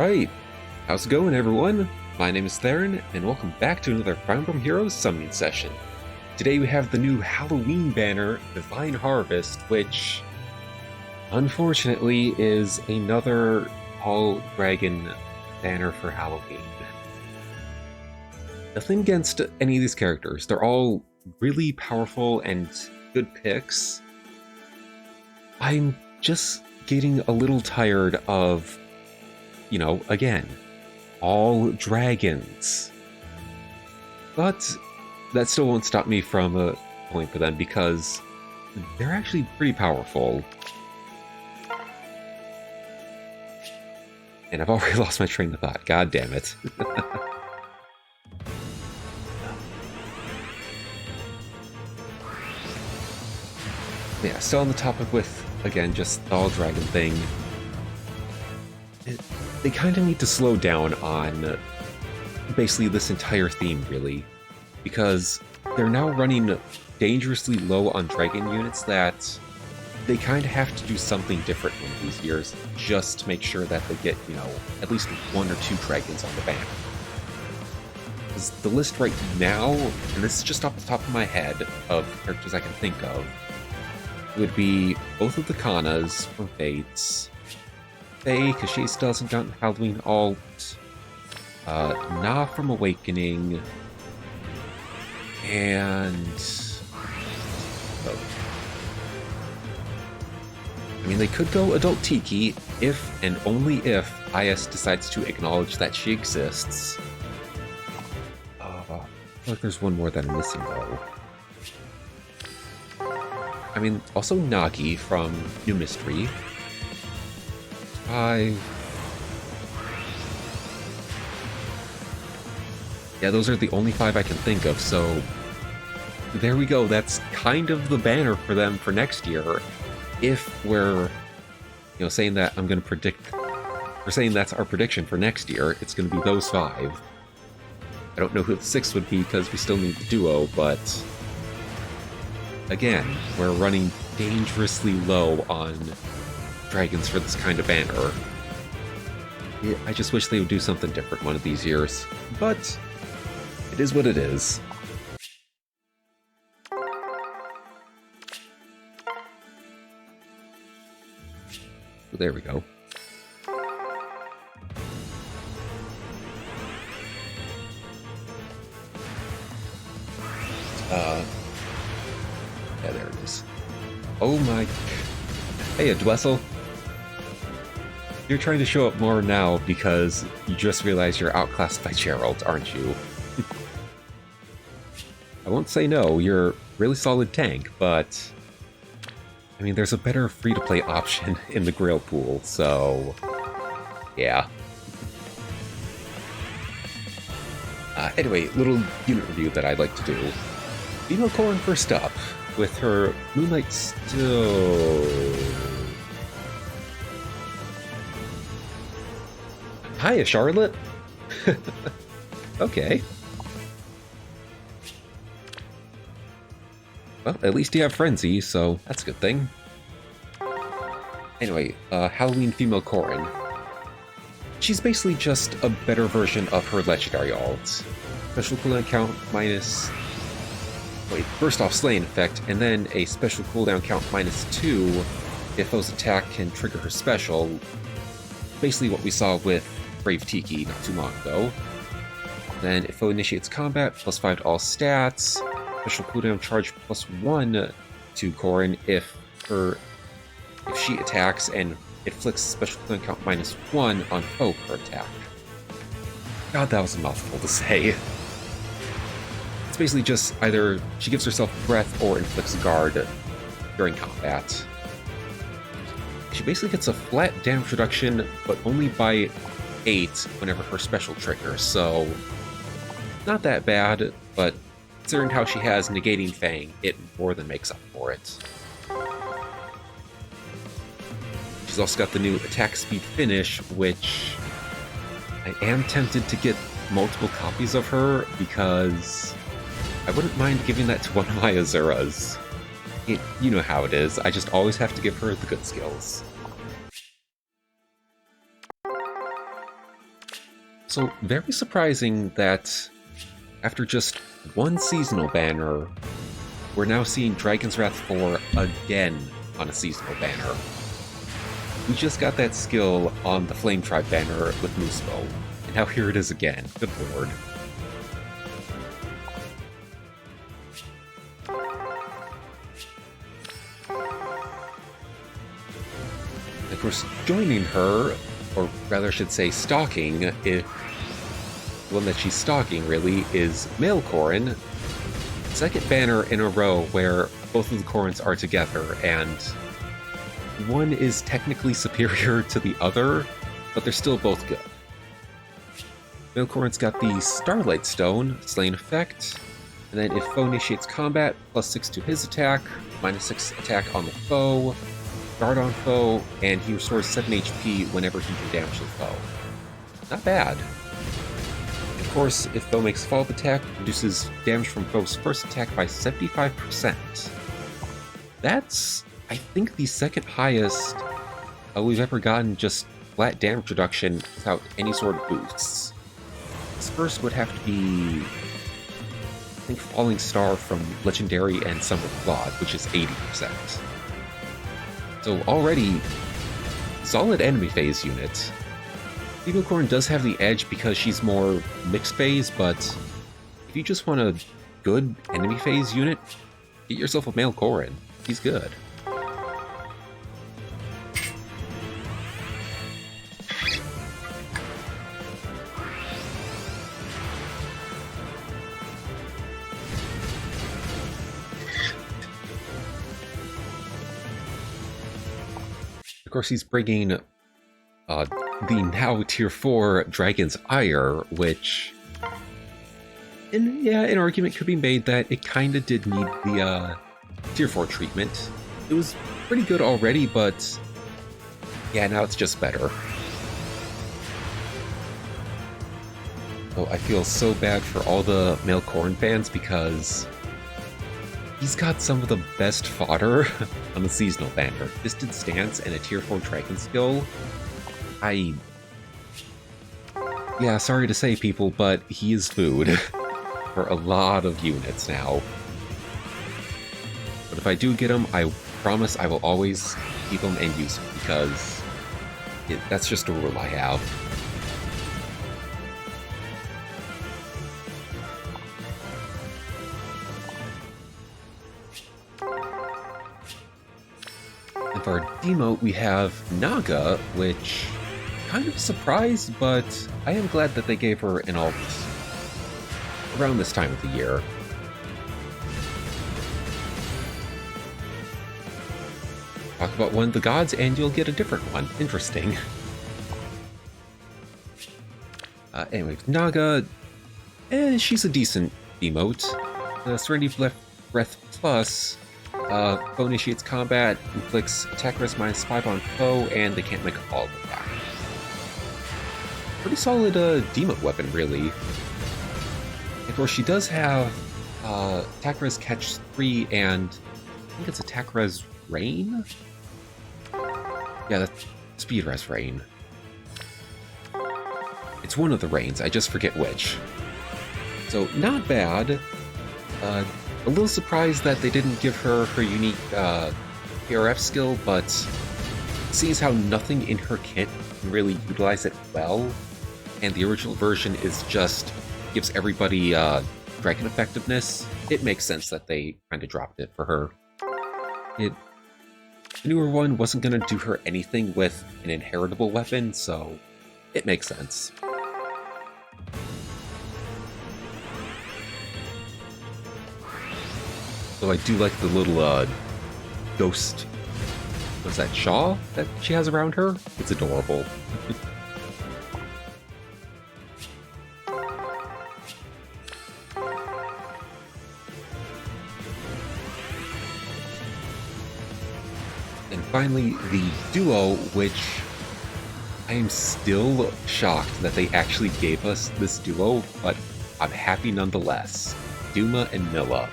Alright, how's it going everyone? My name is Theron, and welcome back to another Fire Emblem Heroes summoning session. Today we have the new Halloween banner, Divine Harvest, which unfortunately is another all-dragon banner for Halloween. Nothing against any of these characters, they're all really powerful and good picks. I'm just getting a little tired of, again, all dragons. But that still won't stop me from going for them because they're actually pretty powerful. And I've already lost my train of thought, god damn it. Yeah, still on the topic with, again, just the all dragon thing. They kind of need to slow down on basically this entire theme, really, because they're now running dangerously low on dragon units that they kind of have to do something different one of these years just to make sure that they get, at least one or two dragons on the banner. Because the list right now, and this is just off the top of my head of characters I can think of, would be both of the Kanas from Fates, Faye, because she still hasn't gotten Halloween alt, Na from Awakening, and... I mean, they could go Adult Tiki if and only if IS decides to acknowledge that she exists. I feel like there's one more that I'm missing, though. I mean, also Nagi from New Mystery. Yeah, those are the only 5 I can think of, so there we go. That's kind of the banner for them for next year. If we're, saying that I'm going to predict, or saying that's our prediction for next year, it's going to be those 5. I don't know who the 6th would be because we still need the duo, but again, we're running dangerously low on dragons for this kind of banner. I just wish they would do something different one of these years, but it is what it is. There we go. Yeah, there it is. Oh my... Hey, Dwessel. You're trying to show up more now because you just realized you're outclassed by Gerald, aren't you? I won't say no, you're a really solid tank, but... I mean, there's a better free-to-play option in the Grail pool, so... yeah. Anyway, little unit review that I'd like to do. Female Corrin first up, with her Moonlight Still... Hiya, Charlotte! Okay. Well, at least you have Frenzy, so that's a good thing. Anyway, Halloween Female Corrin. She's basically just a better version of her legendary alt. Special cooldown count minus... Wait, first off slaying effect, and then a special cooldown count -2 if foe's attack can trigger her special. Basically what we saw with Brave Tiki not too long ago. Then if foe initiates combat, +5 to all stats. Special cooldown charge +1 to Corrin if she attacks, and it flicks special cooldown count -1 on foe per attack. God, that was a mouthful to say. It's basically just either she gives herself breath or inflicts guard during combat. She basically gets a flat damage reduction, but only by 8 whenever her special triggers, so not that bad, but considering how she has Negating Fang, it more than makes up for it. She's also got the new attack speed finish, which I am tempted to get multiple copies of her because I wouldn't mind giving that to one of my Azuras. You know how it is, I just always have to give her the good skills. So, very surprising that after just one seasonal banner, we're now seeing Dragon's Wrath 4 again on a seasonal banner. We just got that skill on the Flame Tribe banner with Moosebow, and now here it is again. Good lord. Of course, joining her, or rather I should say stalking, if the one that she's stalking really is Male Corrin. Second banner in a row where both of the Corrins are together, and one is technically superior to the other, but they're still both good. Male Corrin's got the Starlight Stone, Slain effect, and then if foe initiates combat, +6 to his attack, -6 attack on the foe, guard on foe, and he restores 7 HP whenever he can damage the foe. Not bad. Of course, if foe makes follow-up attack, reduces damage from foe's first attack by 75%. That's, I think, the second highest we've ever gotten just flat damage reduction without any sort of boosts. This first would have to be, I think, Falling Star from Legendary and Summer of God, which is 80%. So already, solid enemy phase unit. Female Corrin does have the edge because she's more mixed phase, but if you just want a good enemy phase unit, get yourself a Male Corrin. He's good. Of course, he's bringing the now Tier 4 Dragon's Ire, which, an argument could be made that it kinda did need the Tier 4 treatment. It was pretty good already, but yeah, now it's just better. Oh, I feel so bad for all the Male Corrin fans because he's got some of the best fodder on the seasonal banner. Distant Stance and a Tier 4 Dragon skill. Yeah, sorry to say, people, but he is food for a lot of units now. But if I do get him, I promise I will always keep him and use him, because that's just a rule I have. And for our demote, we have Naga, which kind of surprised, but I am glad that they gave her an alt around this time of the year. Talk about one of the gods and you'll get a different one. Interesting. Anyway, Naga, she's a decent emote. Serenity Breath Plus, foe initiates combat, inflicts attack res -5 on foe, and they can't make a follow attack. Pretty solid demote weapon, really. Of course, she does have attack res catch 3 and I think it's attack res rain? Yeah, that's speed res rain. It's one of the rains, I just forget which. So, not bad. A little surprised that they didn't give her her unique PRF skill, but seeing how nothing in her kit can really utilize it well, and the original version is just gives everybody dragon effectiveness, it makes sense that they kind of dropped it for her. The newer one wasn't going to do her anything with an inheritable weapon, so it makes sense. So I do like the little ghost, was that shawl that she has around her? It's adorable. And finally, the duo, which I am still shocked that they actually gave us this duo, but I'm happy nonetheless. Duma and Milla.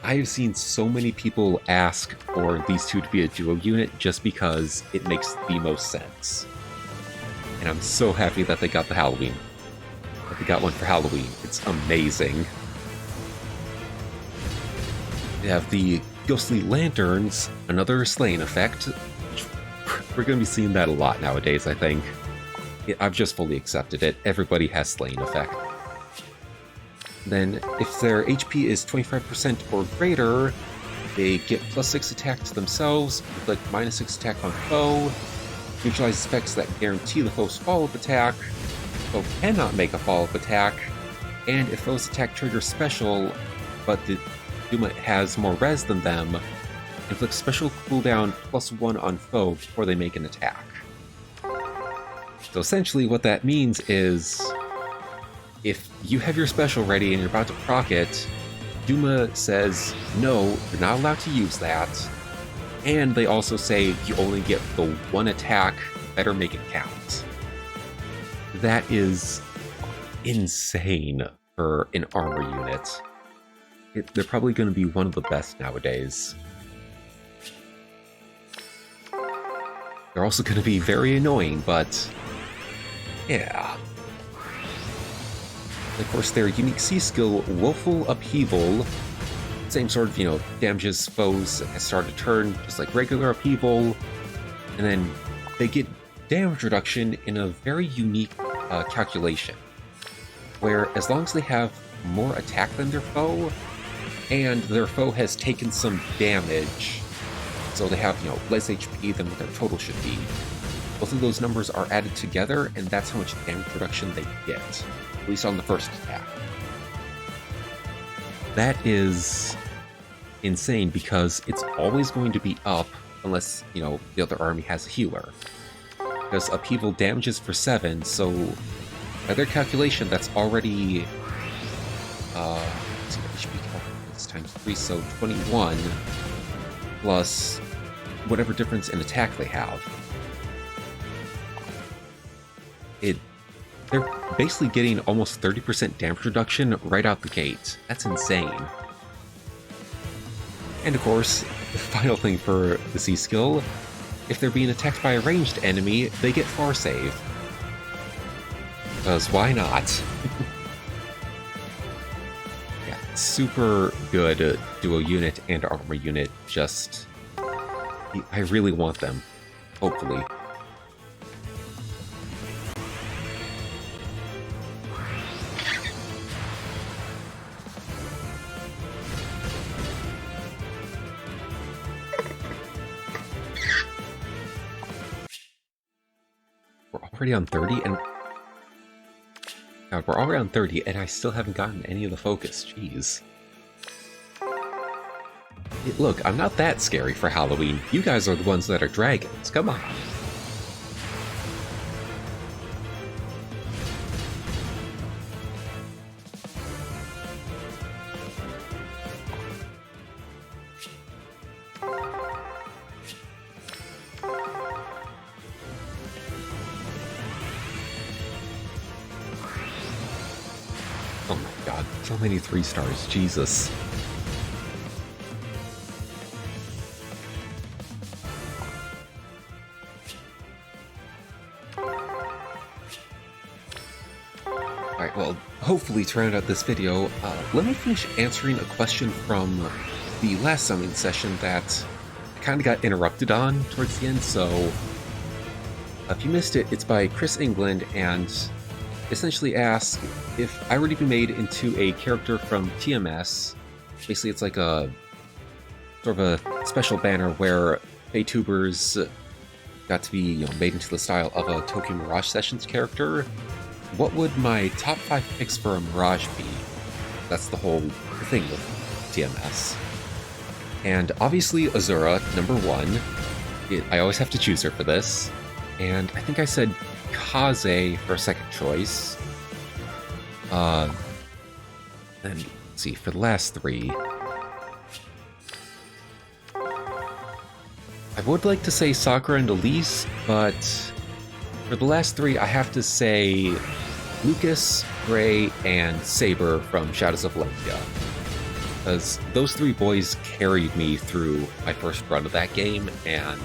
I have seen so many people ask for these two to be a duo unit just because it makes the most sense. And I'm so happy that they got the Halloween. That they got one for Halloween. It's amazing. They have the Ghostly Lanterns, another slaying effect. We're going to be seeing that a lot nowadays, I think. I've just fully accepted it. Everybody has slaying effect. Then, if their HP is 25% or greater, they get +6 attack to themselves, inflict -6 attack on foe, neutralize effects that guarantee the foe's follow-up attack, foe cannot make a follow-up attack, and if foe's attack triggers special, but the Duma has more res than them, inflict special cooldown +1 on foe before they make an attack. So essentially what that means is, if you have your special ready and you're about to proc it, Duma says, no, you're not allowed to use that, and they also say you only get the one attack, better make it count. That is insane for an armor unit. They're probably going to be one of the best nowadays. They're also going to be very annoying, but yeah. Of course, their unique C skill, Woeful Upheaval, same sort of, damages foes at start of turn, just like regular Upheaval, and then they get damage reduction in a very unique calculation, where as long as they have more attack than their foe, and their foe has taken some damage, so they have, less HP than what their total should be, both of those numbers are added together, and that's how much damage reduction they get, at least on the first attack. That is insane, because it's always going to be up, unless, the other army has a healer. Because Upheaval damages for 7, so by their calculation, that's already, let's see, HP calculates times 3, so 21, plus whatever difference in attack they have. They're basically getting almost 30% damage reduction right out the gate. That's insane. And of course, the final thing for the C skill, if they're being attacked by a ranged enemy, they get Far Save. Because why not? Yeah, super good duo unit and armor unit. Just, I really want them. Hopefully. Already on 30, and God, we're already on 30, and I still haven't gotten any of the focus. Jeez. Look, I'm not that scary for Halloween. You guys are the ones that are dragons. Come on. Oh my god, so many 3 stars, Jesus. Alright, well, hopefully to round out this video, let me finish answering a question from the last summoning session that I kind of got interrupted on towards the end, so if you missed it, it's by Chris England, and essentially asks if I were to be made into a character from TMS. Basically, it's like a sort of a special banner where VTubers got to be made into the style of a Tokyo Mirage Sessions character. What would my top 5 picks for a Mirage be? That's the whole thing with TMS. And obviously Azura, number 1. I always have to choose her for this. And I think I said Kaze for a second choice. Then, let's see, for the last 3... I would like to say Sakura and Elise, but for the last 3, I have to say Lucas, Gray, and Saber from Shadows of Valentia. Because those 3 boys carried me through my first run of that game, and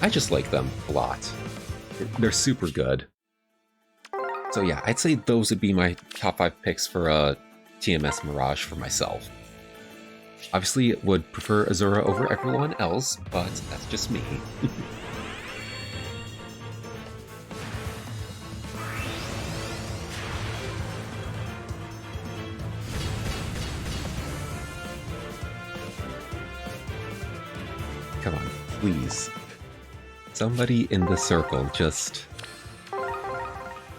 I just like them a lot. They're super good. So yeah, I'd say those would be my top 5 picks for TMS Mirage for myself. Obviously, would prefer Azura over everyone else, but that's just me. Come on, please. Somebody in the circle, just...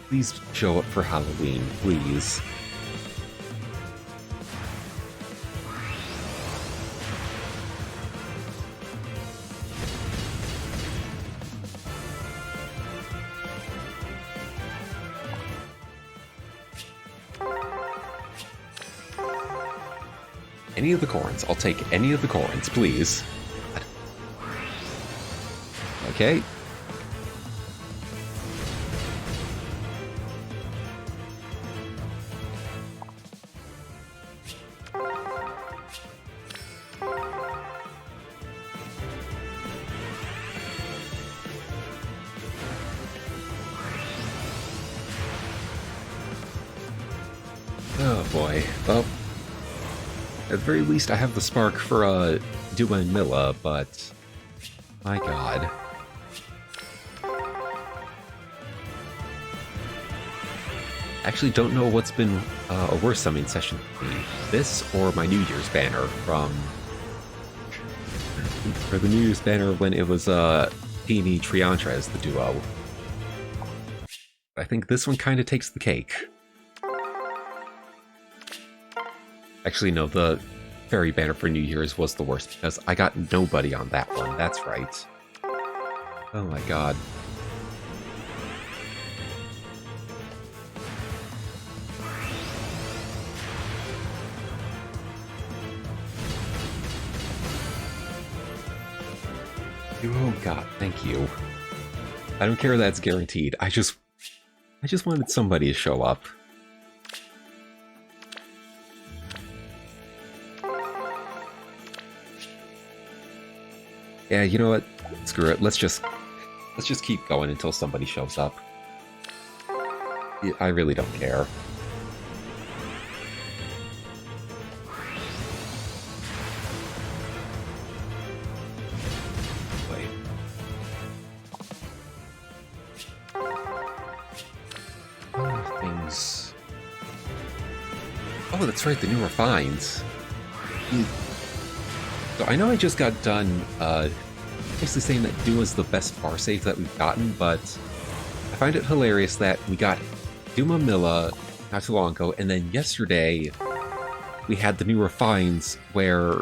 please show up for Halloween, please. Any of the Corins. I'll take any of the Corins, please. Okay. Oh boy. Well, at the very least I have the spark for Duma and Milla, but my god. I actually don't know what's been a worse summoning session for me. This or my New Year's banner from... for the New Year's banner when it was Peony Triantra as the duo. I think this one kind of takes the cake. Actually, no, the Fairy banner for New Year's was the worst because I got nobody on that one, that's right. Oh my god. Oh god, thank you. I don't care that's guaranteed. I just wanted somebody to show up. Yeah, you know what? Screw it. Let's just keep going until somebody shows up. I really don't care. Wait. Things. Oh, that's right. The new refines. So I know I just got done basically saying that Duma's the best far save that we've gotten, but I find it hilarious that we got Duma Milla not too long ago, and then yesterday we had the new refines where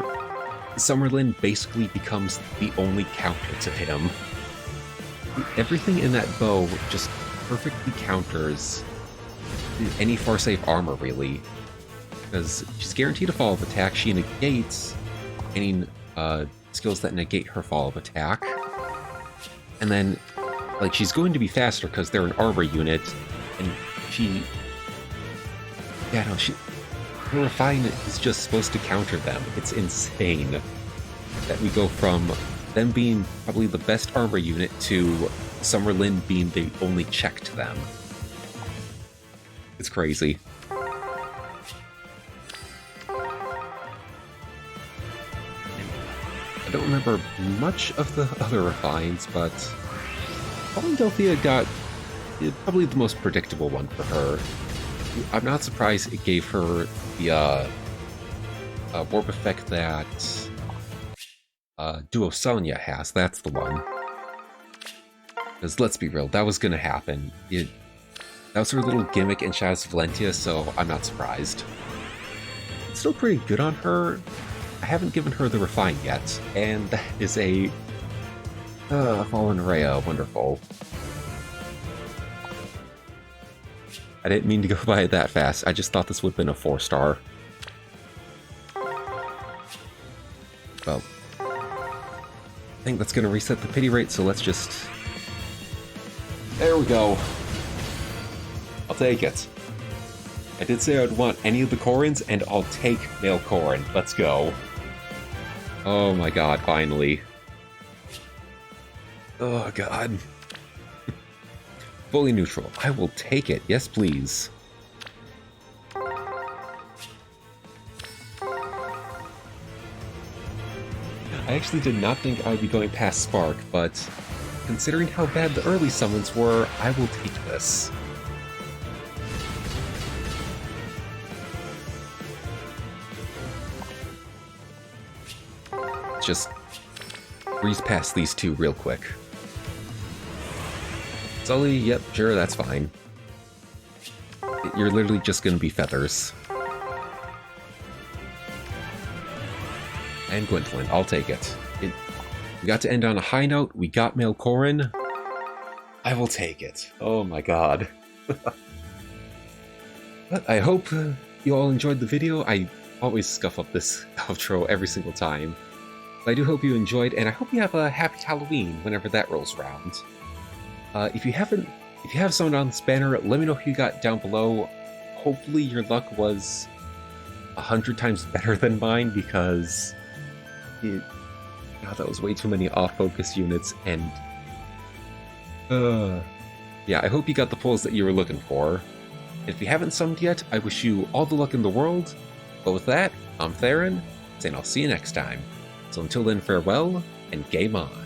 Summerlin basically becomes the only counter to him. Everything in that bow just perfectly counters any far save armor, really. Because she's guaranteed a fall of attack, she negates any skills that negate her fall of attack. And then, like, she's going to be faster because they're an armor unit, and she... yeah, no, her refine is just supposed to counter them. It's insane that we go from them being probably the best armor unit to Summerlin being the only check to them. It's crazy. I don't remember much of the other refines, but Delphia got probably the most predictable one for her. I'm not surprised it gave her the warp effect that Duo Sonya has. That's the one. Because let's be real, that was going to happen. That was her little gimmick in Shadows of Valentia, so I'm not surprised. It's still pretty good on her. I haven't given her the refine yet, and that is a Fallen Rhea. Wonderful. I didn't mean to go by it that fast. I just thought this would have been a 4-star. Well, I think that's going to reset the pity rate, so let's just... there we go. I'll take it. I did say I'd want any of the Corins, and I'll take male Corin. Let's go. Oh my god, finally. Oh god. Fully neutral. I will take it. Yes, please. I actually did not think I would be going past Spark, but considering how bad the early summons were, I will take this. Just breeze past these two real quick. Sully, yep, sure, that's fine. You're literally just gonna be feathers. And Gwendolyn, I'll take it. We got to end on a high note, we got male Corrin. I will take it. Oh my god. But I hope you all enjoyed the video. I always scuff up this outro every single time. But I do hope you enjoyed, and I hope you have a happy Halloween whenever that rolls around. If you have someone on this banner, let me know who you got down below. Hopefully your luck was 100 times better than mine, because God, that was way too many off-focus units, and yeah, I hope you got the pulls that you were looking for. If you haven't summoned yet, I wish you all the luck in the world. But with that, I'm Theron, saying I'll see you next time. So until then, farewell, and game on.